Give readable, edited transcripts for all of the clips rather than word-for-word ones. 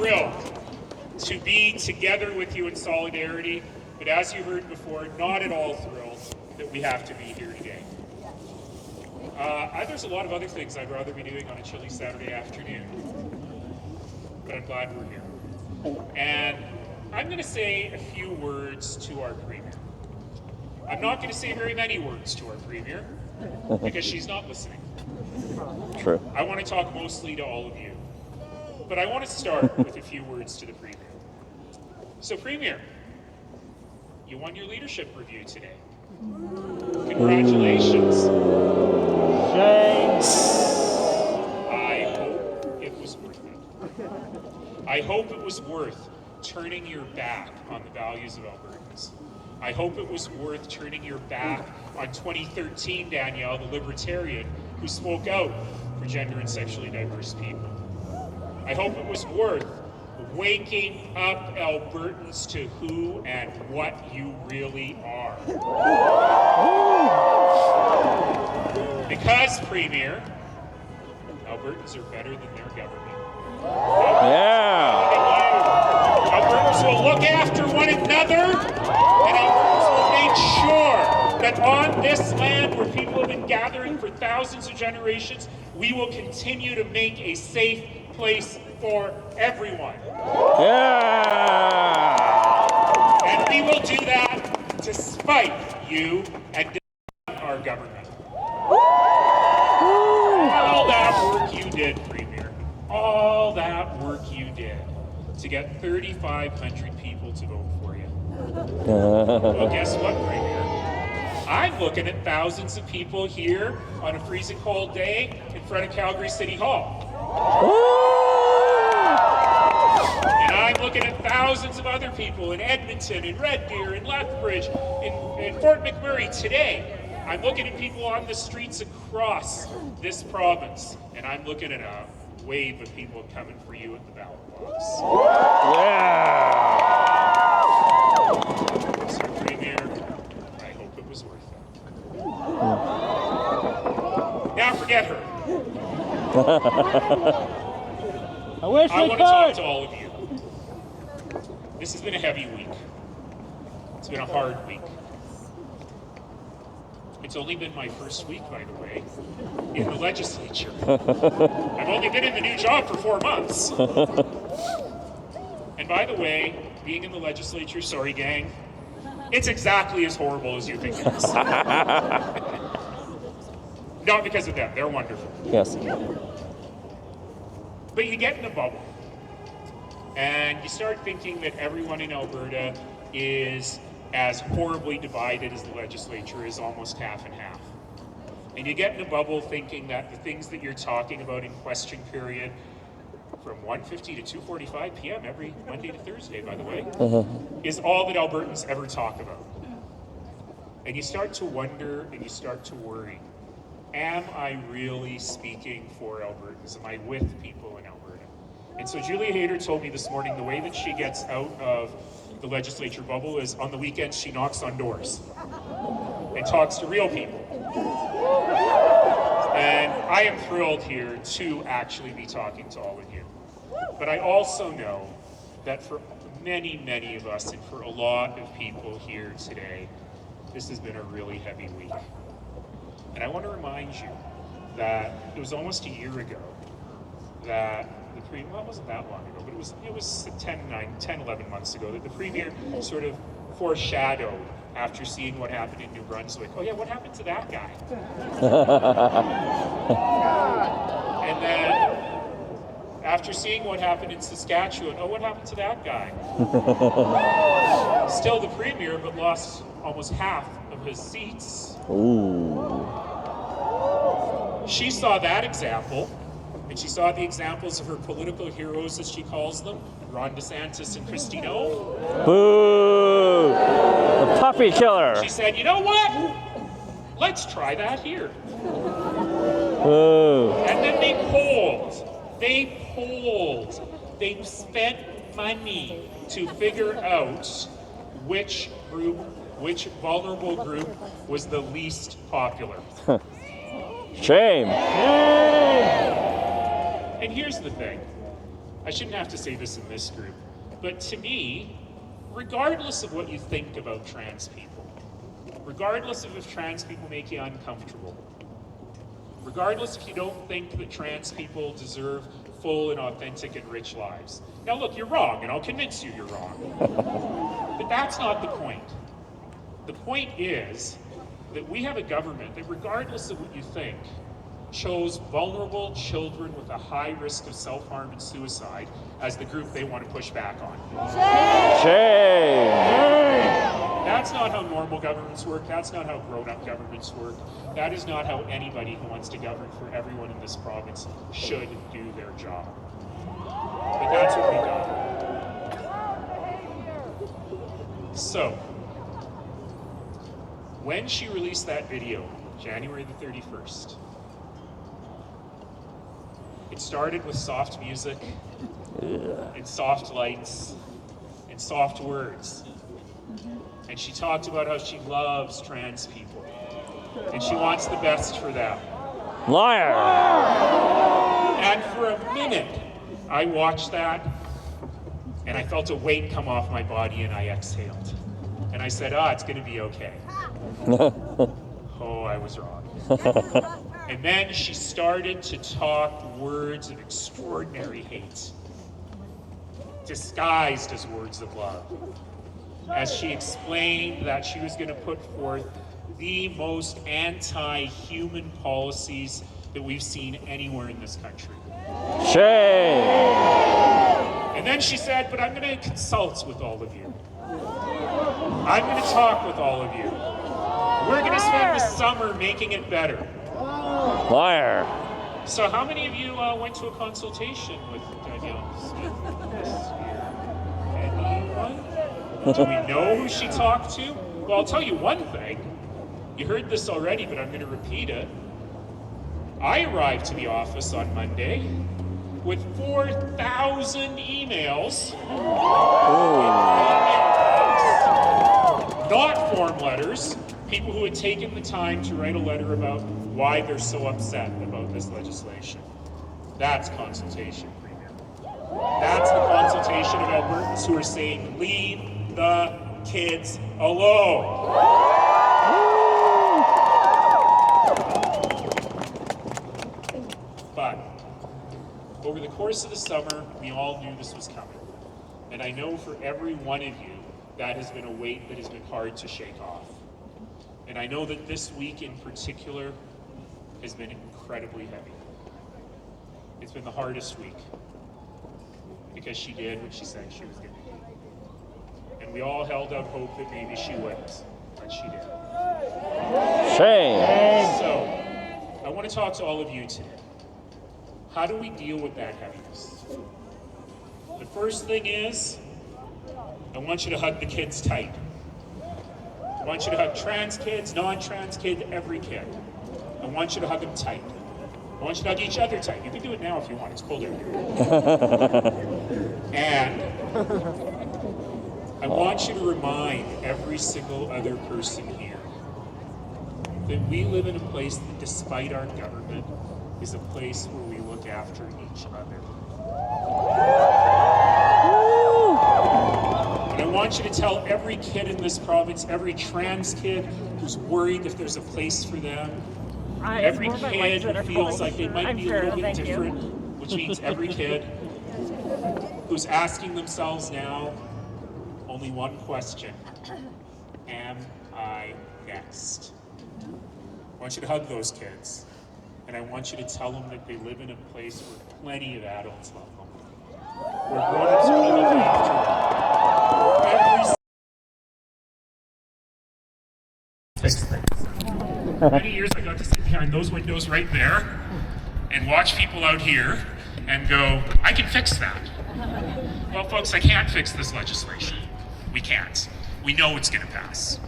thrilled to be together with you in solidarity, but as you heard before, not at all thrilled that we have to be here today. There's a lot of other things I'd rather be doing on a chilly Saturday afternoon, but I'm glad we're here. And I'm going to say a few words to our Premier. I'm not going to say very many words to our Premier, because she's not listening. True. I want to talk mostly to all of you. But I want to start with a few words to the Premier. So Premier, you won your leadership review today. Congratulations. Thanks. I hope it was worth it. I hope it was worth turning your back on the values of Albertans. I hope it was worth turning your back on 2013 Danielle, the libertarian, who spoke out for gender and sexually diverse people. I hope it was worth waking up Albertans to who and what you really are. Because, Premier, Albertans are better than their government. Yeah. Albertans will look after one another, and Albertans will make sure that on this land where people have been gathering for thousands of generations, we will continue to make a safe place for everyone. Yeah. And we will do that despite you and our government. All that work you did, Premier, all that work you did to get 3,500 people to vote for you. Well, guess what, Premier? I'm looking at thousands of people here on a freezing cold day in front of Calgary City Hall. And I'm looking at thousands of other people in Edmonton, in Red Deer, in Lethbridge, in Fort McMurray today. I'm looking at people on the streets across this province, and I'm looking at a wave of people coming for you at the ballot box. Yeah. So, Premier, I hope it was worth it. Now forget her. I wish I we want to talk could. to all of you. This has been a heavy week. It's been a hard week. It's only been my first week, by the way, in the legislature. I've only been in the new job for 4 months. And by the way, being in the legislature, sorry gang, it's exactly as horrible as you think it is. Not because of them, they're wonderful. Yes. But you get in a bubble, and you start thinking that everyone in Alberta is as horribly divided as the legislature is, almost half and half. And you get in a bubble thinking that the things that you're talking about in question period, from 1:50 to 2:45 p.m. every Monday to Thursday, by the way, is all that Albertans ever talk about. And you start to wonder and you start to worry, am I really speaking for Albertans? Am I with people in Alberta? And so Julia Hayter told me this morning the way that she gets out of the legislature bubble is on the weekends she knocks on doors and talks to real people. And I am thrilled here to actually be talking to all of you. But I also know that for many, many of us and for a lot of people here today, this has been a really heavy week. And I want to remind you that it was almost a year ago that the Premier, well, it wasn't that long ago, but it was 11 months ago that the Premier sort of foreshadowed after seeing what happened in New Brunswick. Oh yeah, what happened to that guy? And then after seeing what happened in Saskatchewan, oh, what happened to that guy? Still the Premier, but lost almost half of his seats. Ooh. She saw that example, and she saw the examples of her political heroes, as she calls them, Ron DeSantis and Christino. Boo! The puppy killer. She said, you know what? Let's try that here. Boo. And then they polled. They spent money to figure out which vulnerable group was the least popular. Shame. And here's the thing. I shouldn't have to say this in this group, but to me, regardless of what you think about trans people, regardless of if trans people make you uncomfortable, regardless if you don't think that trans people deserve full and authentic and rich lives. Now look, you're wrong, and I'll convince you you're wrong. But that's not the point. The point is that we have a government that, regardless of what you think, chose vulnerable children with a high risk of self-harm and suicide as the group they want to push back on. Shame! That's not how normal governments work. That's not how grown-up governments work. That is not how anybody who wants to govern for everyone in this province should do their job. But that's what we got. So, when she released that video, January the 31st, it started with soft music and soft lights and soft words. And she talked about how she loves trans people and she wants the best for them. Liar! And for a minute, I watched that and I felt a weight come off my body and I exhaled. And I said, it's gonna be okay. Oh, I was wrong. And then she started to talk words of extraordinary hate, disguised as words of love, as she explained that she was going to put forth the most anti-human policies that we've seen anywhere in this country. Shame! And then she said, but I'm going to consult with all of you. I'm going to talk with all of you. We're going to spend the summer making it better. Liar! So how many of you went to a consultation with Danielle Smith this year? Anyone? Do we know who she talked to? Well, I'll tell you one thing. You heard this already, but I'm going to repeat it. I arrived to the office on Monday with 4,000 emails. Not form letters. People who had taken the time to write a letter about why they're so upset about this legislation. That's consultation for you. That's the consultation of Albertans who are saying, leave the kids alone. But over the course of the summer, we all knew this was coming. And I know for every one of you, that has been a weight that has been hard to shake off. And I know that this week in particular has been incredibly heavy. It's been the hardest week because she did what she said she was going to do. And we all held out hope that maybe she wouldn't, but she did. Shame! So, I want to talk to all of you today. How do we deal with that heaviness? The first thing is, I want you to hug the kids tight. I want you to hug trans kids, non-trans kids, every kid. I want you to hug them tight. I want you to hug each other tight. You can do it now if you want, it's colder here. And I want you to remind every single other person here that we live in a place that, despite our government, is a place where we look after each other. And I want you to tell every kid in this province, every trans kid who's worried if there's a place for them, every kid who feels like they might be a little bit different, which means every kid who's asking themselves now only one question: am I next? I want you to hug those kids, and I want you to tell them that they live in a place where plenty of adults love them, where grown-ups are going to look after them. Fix things. Many years I got to sit behind those windows right there and watch people out here and go, I can fix that. Well, folks, I can't fix this legislation. We can't. We know it's going to pass.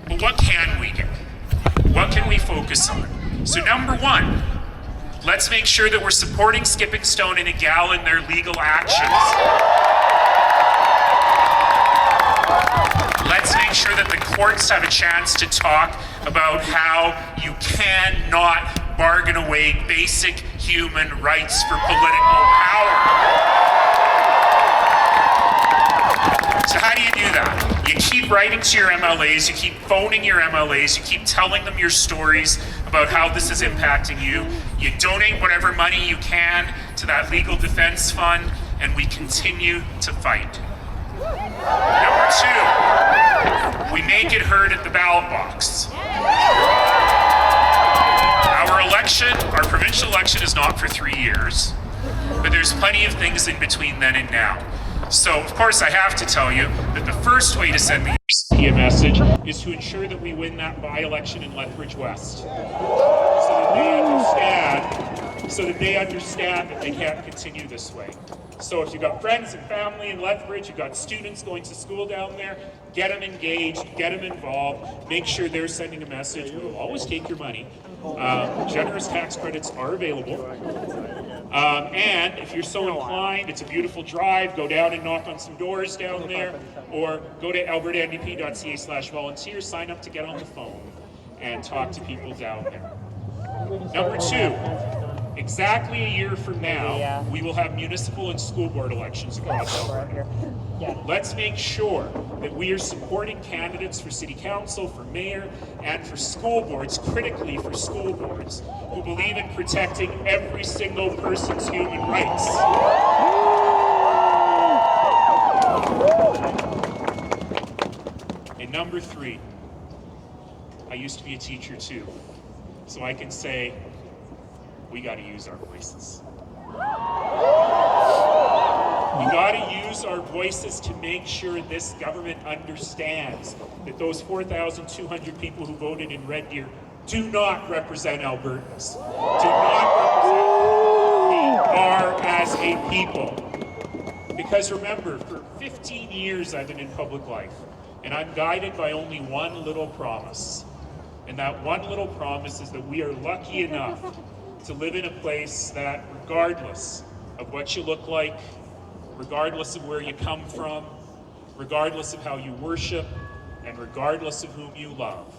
But what can we do? What can we focus on? So number one, let's make sure that we're supporting Skipping Stone and Egal in their legal actions. Let's make sure that the courts have a chance to talk about how you cannot bargain away basic human rights for political power. So how do you do that? You keep writing to your MLAs, you keep phoning your MLAs, you keep telling them your stories about how this is impacting you. You donate whatever money you can to that legal defense fund, and we continue to fight. Number two, we make it heard at the ballot box. Our election, our provincial election, is not for 3 years, but there's plenty of things in between then and now. So, of course, I have to tell you that the first way to send the UCP a message is to ensure that we win that by-election in Lethbridge West, so that they understand that they can't continue this way. So if you've got friends and family in Lethbridge, you've got students going to school down there, get them engaged, get them involved, make sure they're sending a message. We will always take your money. Generous tax credits are available. And if you're so inclined, it's a beautiful drive, go down and knock on some doors down there, or go to albertandp.ca/volunteer, sign up to get on the phone and talk to people down there. Number two, exactly a year from now, we will have municipal and school board elections across Alberta. Let's make sure that we are supporting candidates for city council, for mayor, and for school boards, critically for school boards, who believe in protecting every single person's human rights. And number three, I used to be a teacher too, so I can say, we got to use our voices. We got to use our voices to make sure this government understands that those 4,200 people who voted in Red Deer do not represent Albertans. Do not represent who we are as a people. Because remember, for 15 years I've been in public life, and I'm guided by only one little promise. And that one little promise is that we are lucky enough to live in a place that, regardless of what you look like, regardless of where you come from, regardless of how you worship, and regardless of whom you love,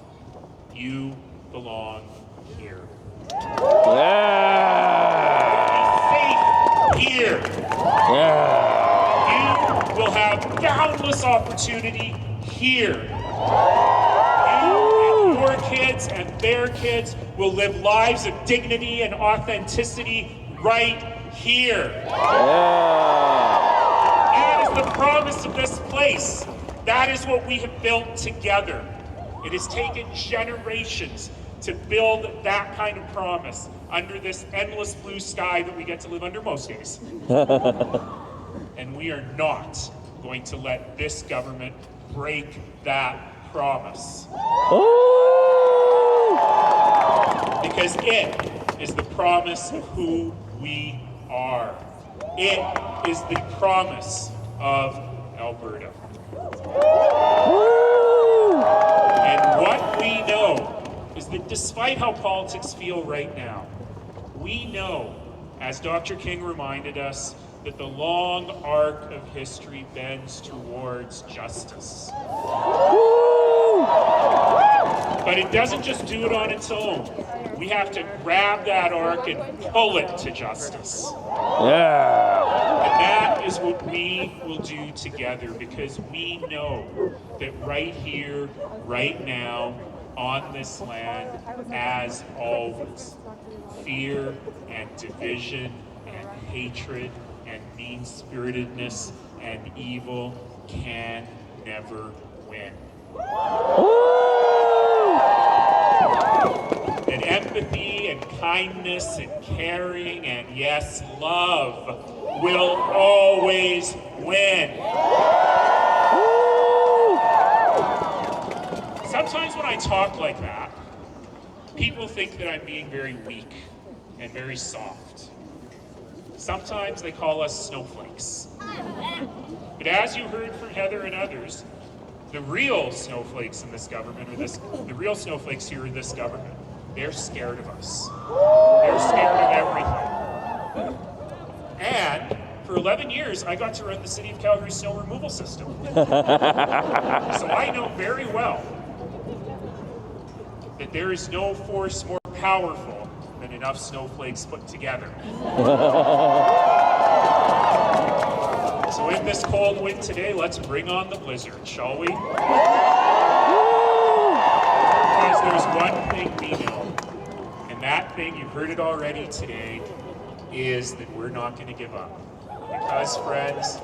you belong here. Yeah. Be safe here. Yeah. You will have boundless opportunity here. Your kids and their kids will live lives of dignity and authenticity right here. That is the promise of this place. That is what we have built together. It has taken generations to build that kind of promise under this endless blue sky that we get to live under most days. And we are not going to let this government break that promise. Because it is the promise of who we are. It is the promise of Alberta. And what we know is that despite how politics feel right now, we know, as Dr. King reminded us, that the long arc of history bends towards justice. But it doesn't just do it on its own. We have to grab that arc and pull it to justice. Yeah. And that is what we will do together, because we know that right here, right now, on this land, as always, fear and division and hatred and mean-spiritedness and evil can never win. And empathy and kindness and caring and, yes, love will always win. Sometimes when I talk like that, people think that I'm being very weak and very soft. Sometimes they call us snowflakes. But as you heard from Heather and others, the real snowflakes in this government, the real snowflakes here in this government, they're scared of us. They're scared of everything. And for 11 years, I got to run the City of Calgary's snow removal system. So I know very well that there is no force more powerful than enough snowflakes put together. So in this cold wind today, let's bring on the blizzard, shall we? Because there's one thing we know, and that thing, you've heard it already today, is that we're not going to give up. Because, friends,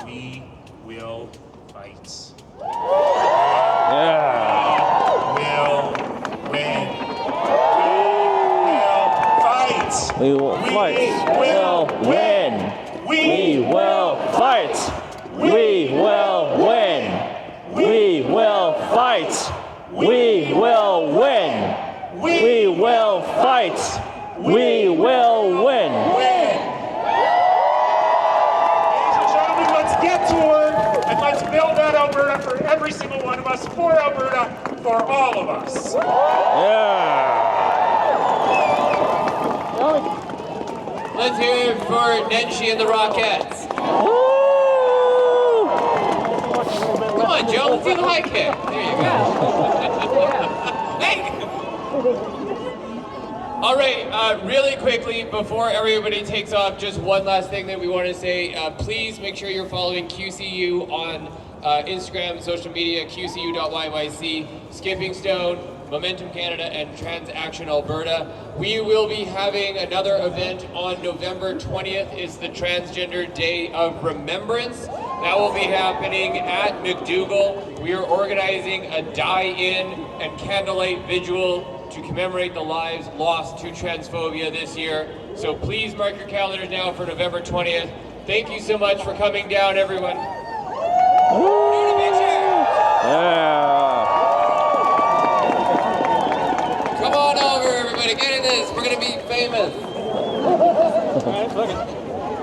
we will fight. Yeah. We will win. We will fight. We will win. We will fight. We will win. We will fight. We will win. We will fight. We will win. Ladies and gentlemen, let's get to work and let's build that Alberta for every single one of us, for Alberta, for all of us. Yeah. Let's hear it for Nenshi and the Rockettes. Woo! Come on, Joe, let's do the high kick. There you go. Hey! All right, really quickly, before everybody takes off, just one last thing that we want to say. Please make sure you're following QCU on Instagram, social media, qcu.yyc, Skipping Stone, Momentum Canada, and Transaction Alberta. We will be having another event on November 20th. It's the Transgender Day of Remembrance. That will be happening at McDougall. We are organizing a die-in and candlelight vigil to commemorate the lives lost to transphobia this year. So please mark your calendars now for November 20th. Thank you so much for coming down, everyone. Yeah. Come on over, everybody. Get in this. We're going to be famous.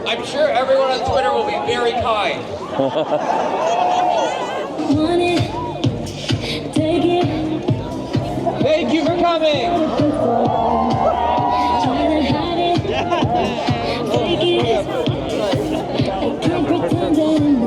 I'm sure everyone on Twitter will be very kind. Want it, take it. Thank you for coming.